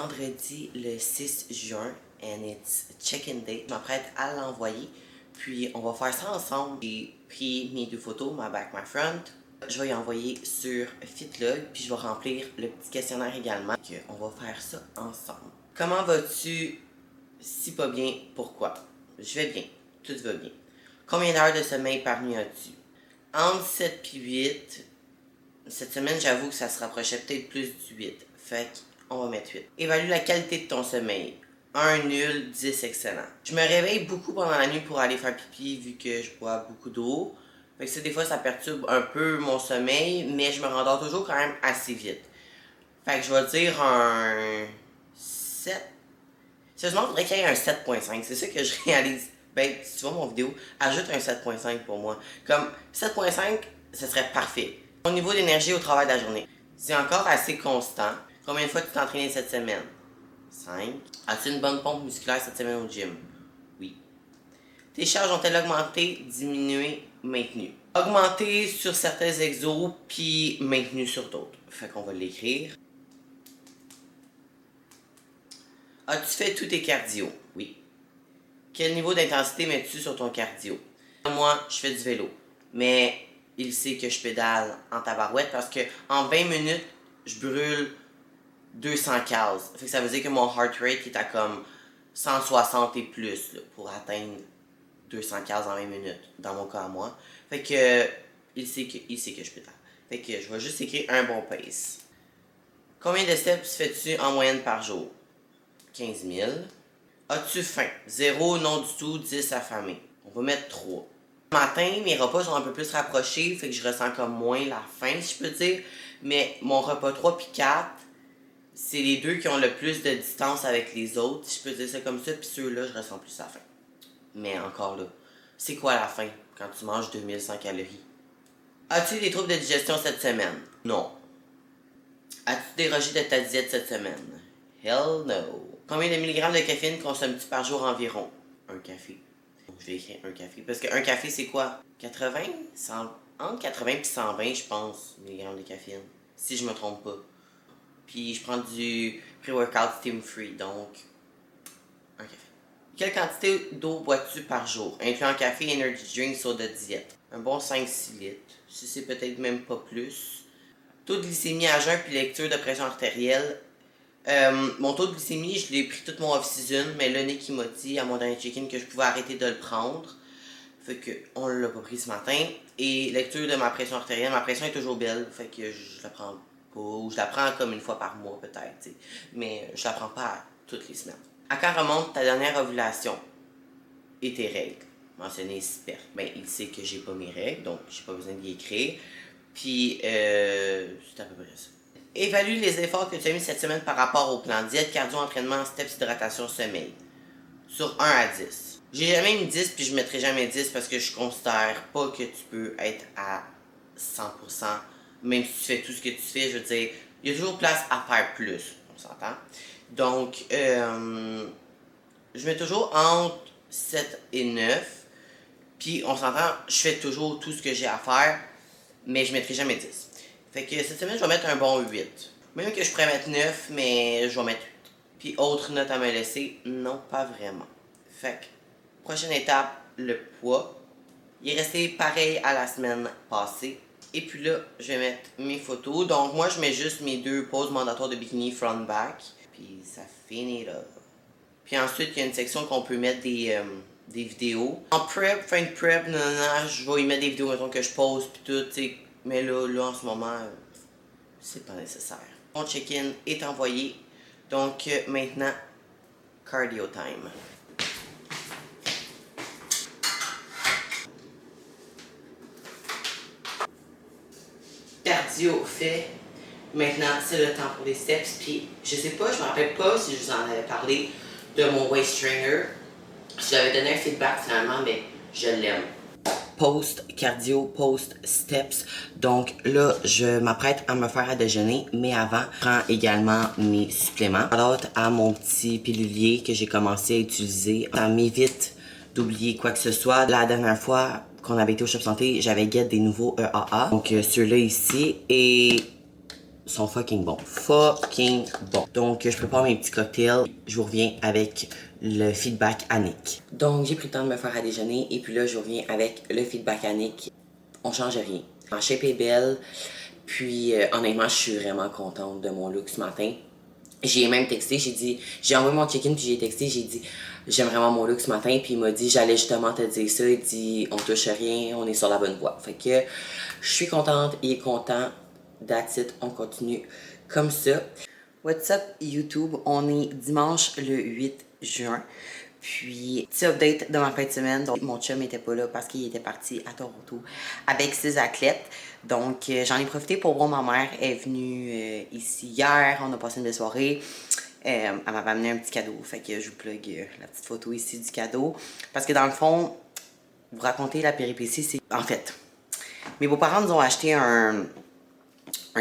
vendredi le 6 juin and it's check-in day. Je m'apprête à l'envoyer, puis on va faire ça ensemble. J'ai pris mes 2 photos, ma back, ma front. Je vais y envoyer sur Fitlog, puis je vais remplir le petit questionnaire également. On va faire ça ensemble. Comment vas-tu? Si pas bien, pourquoi? Je vais bien, tout va bien. Combien d'heures de sommeil par nuit as-tu? Entre 7 et 8. Cette semaine, j'avoue que ça se rapprochait peut-être plus du 8. Fait qu'on va mettre 8. Évalue la qualité de ton sommeil. 1 nul, 10 excellent. Je me réveille beaucoup pendant la nuit pour aller faire pipi vu que je bois beaucoup d'eau. Fait que ça, des fois, ça perturbe un peu mon sommeil, mais je me rendors toujours quand même assez vite. Fait que je vais dire un 7. Sérieusement, il faudrait qu'il y ait un 7.5. C'est ça que je réalise. Ben, si tu vois mon vidéo, ajoute un 7.5 pour moi. Comme 7.5, ce serait parfait. Ton niveau d'énergie au travail de la journée. C'est encore assez constant. Combien de fois tu t'es entraîné cette semaine? 5. As-tu une bonne pompe musculaire cette semaine au gym? Oui. Tes charges ont-elles augmenté, diminué, maintenu? Augmenté sur certains exos, puis maintenu sur d'autres. Fait qu'on va l'écrire. As-tu fait tous tes cardio? Oui. Quel niveau d'intensité mets-tu sur ton cardio? Moi, je fais du vélo. Mais il sait que je pédale en tabarouette parce que en 20 minutes, je brûle 200 cals. Fait que ça veut dire que mon heart rate est à comme 160 et plus là, pour atteindre 200 cals en 20 minutes, dans mon cas à moi. Fait que il sait que je pédale. Fait que je vais juste écrire un bon pace. Combien de steps fais-tu en moyenne par jour? 15 000. As-tu faim? 0, non du tout, 10 affamé. On va mettre 3. Le matin, mes repas sont un peu plus rapprochés, fait que je ressens comme moins la faim, si je peux dire. Mais mon repas 3 puis 4, c'est les 2 qui ont le plus de distance avec les autres, si je peux dire ça comme ça, puis ceux-là, je ressens plus la faim. Mais encore là, c'est quoi la faim quand tu manges 2100 calories? As-tu des troubles de digestion cette semaine? Non. As-tu dérogé de ta diète cette semaine? Hell no. Combien de milligrammes de caféine consommes-tu par jour environ? Un café. Je vais écrire un café. Parce qu'un café, c'est quoi? 80? 100, entre 80 et 120, je pense, milligrammes de caféine. Si je me trompe pas. Puis je prends du pre-workout steam free, donc un café. Quelle quantité d'eau bois-tu par jour? Incluant café, energy drink, soda diète. Un bon 5-6 litres. Si c'est peut-être même pas plus. Taux de glycémie à jeun puis lecture de pression artérielle. Mon taux de glycémie, je l'ai pris toute mon off-season, mais là, Nick m'a dit à mon dernier check-in que je pouvais arrêter de le prendre. Fait que on l'a pas pris ce matin. Et lecture de ma pression artérielle, ma pression est toujours belle, fait que je la prends pas, ou je la prends comme une fois par mois peut-être, t'sais. Mais je la prends pas toutes les semaines. À quand remonte ta dernière ovulation et tes règles? Mentionner sperme. Ben, il sait que j'ai pas mes règles, donc j'ai pas besoin d'y écrire. Puis, c'est à peu près ça. Évalue les efforts que tu as mis cette semaine par rapport au plan diète, cardio, entraînement, steps, hydratation, sommeil. Sur 1 à 10. J'ai jamais mis 10 puis je mettrai jamais 10 parce que je considère pas que tu peux être à 100%. Même si tu fais tout ce que tu fais, je veux dire, il y a toujours place à faire plus. On s'entend? Donc, je mets toujours entre 7 et 9. Puis, on s'entend, je fais toujours tout ce que j'ai à faire, mais je mettrai jamais 10. Fait que cette semaine, je vais mettre un bon 8. Même que je pourrais mettre 9, mais je vais mettre 8. Puis autre note à me laisser, non, pas vraiment. Fait que, prochaine étape, le poids. Il est resté pareil à la semaine passée. Et puis là, je vais mettre mes photos. Donc moi, je mets juste mes 2 poses mandatoires de bikini front-back. Puis ça finit là. Puis ensuite, il y a une section qu'on peut mettre des vidéos. En prep, fin de prep, je vais y mettre des vidéos mettons, que je pose puis tout, tu sais. Mais là, en ce moment, c'est pas nécessaire. Mon check-in est envoyé. Donc, maintenant, cardio time. Cardio fait. Maintenant, c'est le temps pour les steps. Puis, je sais pas, je me rappelle pas si je vous en avais parlé de mon waist trainer. Si j'avais donné un feedback finalement, mais je l'aime. Post-cardio, post-steps. Donc là, je m'apprête à me faire à déjeuner, mais avant, je prends également mes suppléments. Alors, à mon petit pilulier que j'ai commencé à utiliser, ça m'évite d'oublier quoi que ce soit. La dernière fois qu'on avait été au Shop Santé, j'avais get des nouveaux EAA. Donc ceux-là ici. Et sont fucking bons. Fucking bons. Donc, je prépare mes petits cocktails. Je vous reviens avec le feedback à Nick. Donc, j'ai pris le temps de me faire à déjeuner. Et puis là, je reviens avec le feedback à Nick. On change rien. Ma shape est belle. Puis, honnêtement, je suis vraiment contente de mon look ce matin. J'ai même texté, j'ai envoyé mon check-in puis j'ai texté, j'ai dit j'aime vraiment mon look ce matin puis il m'a dit j'allais justement te dire ça, il dit on touche rien, on est sur la bonne voie. Fait que je suis contente, il est content, that's it, on continue comme ça. What's up YouTube, on est dimanche le 8 juin. Puis, petit update de ma fin de semaine. Donc, mon chum était pas là parce qu'il était parti à Toronto avec ses athlètes. Donc, j'en ai profité pour voir ma mère. Elle est venue ici hier. On a passé une belle soirée. Elle m'avait amené un petit cadeau. Fait que je vous plug la petite photo ici du cadeau. Parce que dans le fond, vous racontez la péripétie, c'est... En fait, mes beaux-parents nous ont acheté un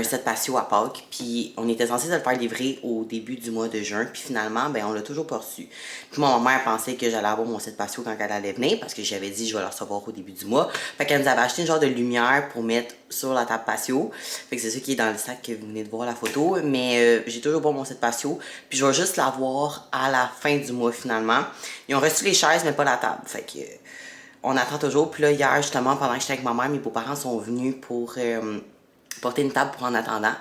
set patio à Pâques, puis on était censé se le faire livrer au début du mois de juin, puis finalement, ben on l'a toujours pas reçu. Puis ma mère pensait que j'allais avoir mon set patio quand elle allait venir, parce que j'avais dit je vais le recevoir au début du mois. Fait qu'elle nous avait acheté une genre de lumière pour mettre sur la table patio. Fait que c'est ça qui est dans le sac que vous venez de voir la photo, mais j'ai toujours pas mon set patio, puis je vais juste l'avoir à la fin du mois finalement. Ils ont reçu les chaises, mais pas la table. Fait que on attend toujours. Puis là, hier, justement, pendant que j'étais avec ma mère, mes beaux-parents sont venus pour porter une table pour en attendant.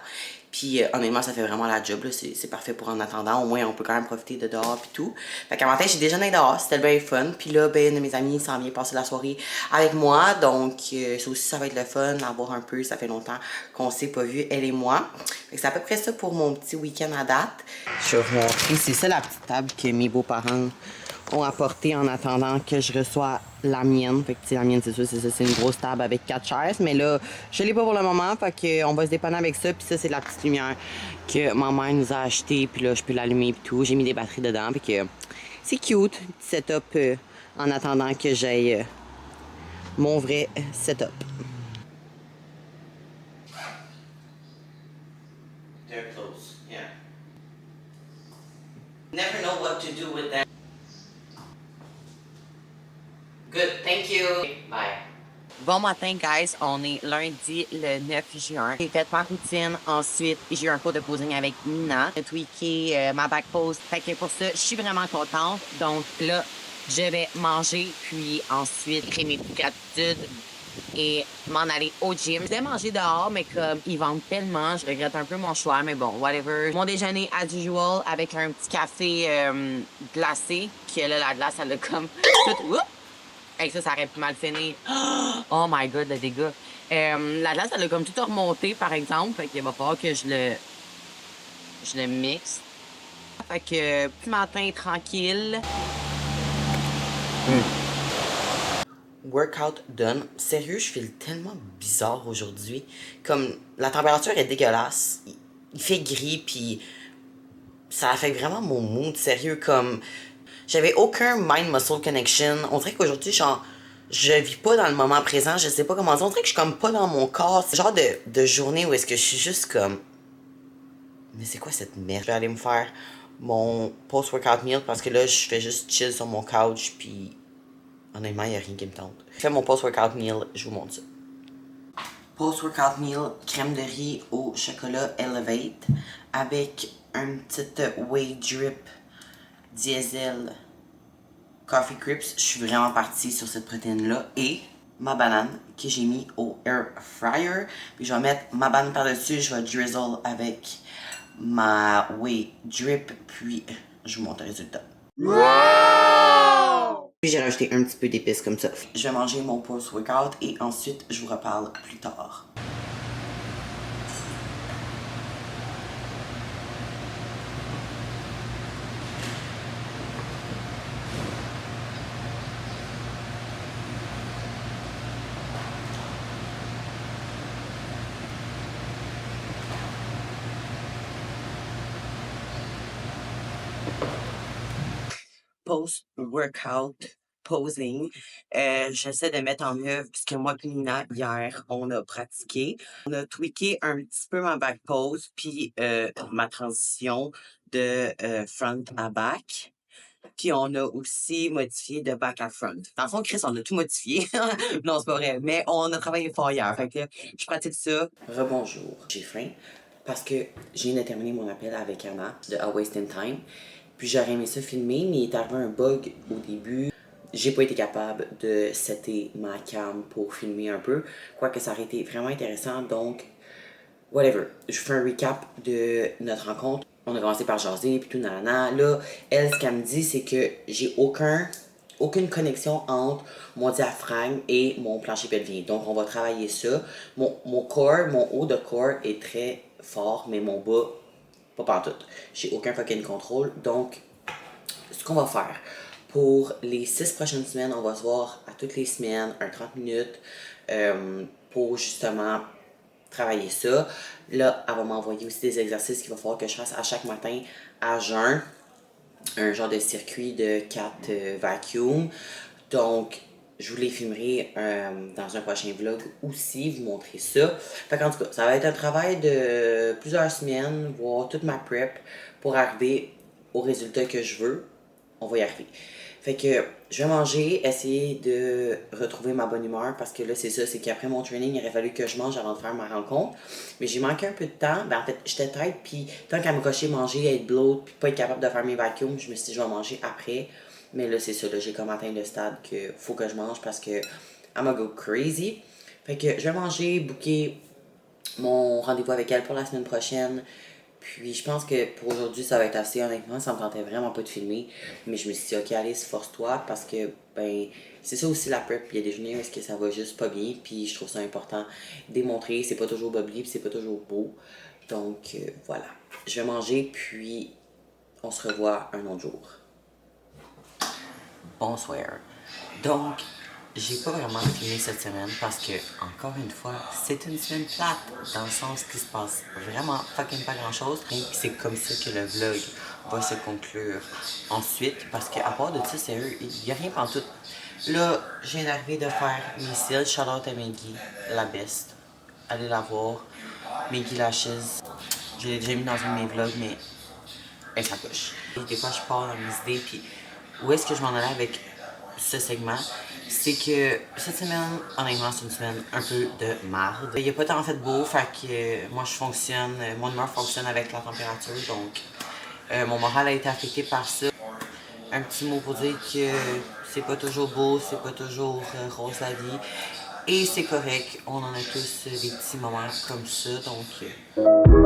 Puis honnêtement, ça fait vraiment la job, là. C'est parfait pour en attendant. Au moins, on peut quand même profiter de dehors puis tout. Fait qu'à matin, j'ai déjeuné dehors, c'était bien fun. Puis là, ben, une de mes amies s'en vient passer la soirée avec moi. Donc, ça aussi, ça va être le fun, la voir un peu. Ça fait longtemps qu'on s'est pas vu, elle et moi. Fait que c'est à peu près ça pour mon petit week-end à date. Je vais vous montrer, c'est ça la petite table que mes beaux-parents ont apporté en attendant que je reçois la mienne. Fait que la mienne, c'est sûr, c'est ça, c'est une grosse table avec 4 chaises. Mais là, je l'ai pas pour le moment. Fait que on va se dépanner avec ça. Puis ça, c'est la petite lumière que ma mère nous a achetée. Puis là, je peux l'allumer et tout. J'ai mis des batteries dedans. Fait que c'est cute, petit setup en attendant que j'aille mon vrai setup. They're close, yeah. Never know what to do with them. Good, thank you. Bye. Bon matin, guys. On est lundi, le 9 juin. J'ai fait ma routine. Ensuite, j'ai eu un cours de posing avec Nina. J'ai tweaké ma back pose. Fait que pour ça, je suis vraiment contente. Donc là, je vais manger, puis ensuite, créer mes petites gratitudes et m'en aller au gym. Je vais manger dehors, mais comme ils vendent tellement, je regrette un peu mon choix, mais bon, whatever. Mon déjeuner, as usual, avec un petit café glacé, que là, la glace, elle a comme tout... Oups! Hey, ça aurait pu mal finir. Oh my god, le dégât. La glace, elle a comme tout remonté, par exemple. Fait qu'il va falloir que je le mixe. Fait que, plus matin, tranquille. Workout done. Sérieux, je file tellement bizarre aujourd'hui. Comme, la température est dégueulasse. Il fait gris, puis ça affecte vraiment mon mood. Sérieux, comme... J'avais aucun mind-muscle connection. On dirait qu'aujourd'hui, genre, je vis pas dans le moment présent. Je sais pas comment dire. On dirait que je suis comme pas dans mon corps. C'est le genre de journée où est-ce que je suis juste comme... Mais c'est quoi cette merde? Je vais aller me faire mon post-workout meal parce que là, je fais juste chill sur mon couch. Puis, honnêtement, il y a rien qui me tente. Je fais mon post-workout meal. Je vous montre ça. Post-workout meal, crème de riz au chocolat Elevate avec une petite whey drip diesel coffee crisps. Je suis vraiment partie sur cette protéine-là. Et ma banane que j'ai mis au air fryer. Puis je vais mettre ma banane par-dessus. Je vais drizzle avec ma whey drip. Puis je vous montre le résultat. Wow! Puis j'ai rajouté un petit peu d'épices comme ça. Je vais manger mon post-workout et ensuite je vous reparle plus tard. Post-workout posing. J'essaie de mettre en œuvre ce que moi et Nina, hier, on a pratiqué. On a tweaké un petit peu ma back pose, puis ma transition de front à back. Puis on a aussi modifié de back à front. Dans le fond, Chris, on a tout modifié. Non, c'est pas vrai. Mais on a travaillé fort hier. Fait que je pratique ça. Rebonjour. J'ai faim. parce que je viens de terminer mon appel avec Anna de A Waste in Time. Puis j'aurais aimé ça filmer, mais il est arrivé un bug au début. J'ai pas été capable de setter ma cam pour filmer un peu. Quoique ça aurait été vraiment intéressant, donc whatever. Je fais un recap de notre rencontre. On a commencé par jaser, puis tout, nanana. Là, elle, ce qu'elle me dit, c'est que j'ai aucune connexion entre mon diaphragme et mon plancher pelvien. Donc, on va travailler ça. Mon corps, mon haut de corps est très fort, mais mon bas, pas pantoute. J'ai aucun fucking contrôle. Donc, ce qu'on va faire, pour les 6 prochaines semaines, on va se voir à toutes les semaines, un 30 minutes, pour justement travailler ça. Là, elle va m'envoyer aussi des exercices qu'il va falloir que je fasse à chaque matin à jeun. Un genre de circuit de 4 vacuums. Donc, je vous les filmerai dans un prochain vlog aussi, vous montrer ça. Fait qu'en tout cas, ça va être un travail de plusieurs semaines, voir toute ma prep pour arriver au résultat que je veux. On va y arriver. Fait que je vais manger, essayer de retrouver ma bonne humeur parce que là, c'est ça, c'est qu'après mon training, il aurait fallu que je mange avant de faire ma rencontre. Mais j'ai manqué un peu de temps. Ben, en fait, j'étais tête, puis tant qu'à me cocher manger, être bloat, puis pas être capable de faire mes vacuums, je me suis dit, je vais manger après. Mais là, c'est ça, là, j'ai comme atteint le stade que faut que je mange parce que I'm gonna go crazy. Fait que je vais manger, booker mon rendez-vous avec elle pour la semaine prochaine. Puis je pense que pour aujourd'hui, ça va être assez. Honnêtement, ça me tentait vraiment pas de filmer. Mais je me suis dit, ok, Alice, force-toi parce que, ben, c'est ça aussi la prep. Il y a des journées où est-ce que ça va juste pas bien. Puis je trouve ça important de démontrer. C'est pas toujours bubbly, puis c'est pas toujours beau. Donc, voilà. Je vais manger, puis on se revoit un autre jour. Bonsoir. Donc, j'ai pas vraiment filmé cette semaine parce que, encore une fois, c'est une semaine plate dans le sens qu'il se passe vraiment fucking pas grand chose. Et c'est comme ça que le vlog va se conclure ensuite parce qu'à part de ça, sérieux, il y a rien pantoute. Là, je viens d'arriver de faire mes cils. Shout out à Maggie, la best. Allez la voir. Maggie Lashes. Je l'ai déjà mis dans un de mes vlogs, mais elle s'accroche. Des fois, je pars dans mes idées, puis où est-ce que je m'en allais avec ce segment, c'est que cette semaine, honnêtement, c'est une semaine un peu de marde. Il n'y a pas tant fait beau, fait que moi je fonctionne, mon humeur fonctionne avec la température, donc mon moral a été affecté par ça. Un petit mot pour dire que c'est pas toujours beau, c'est pas toujours rose la vie, et c'est correct, on en a tous des petits moments comme ça, donc...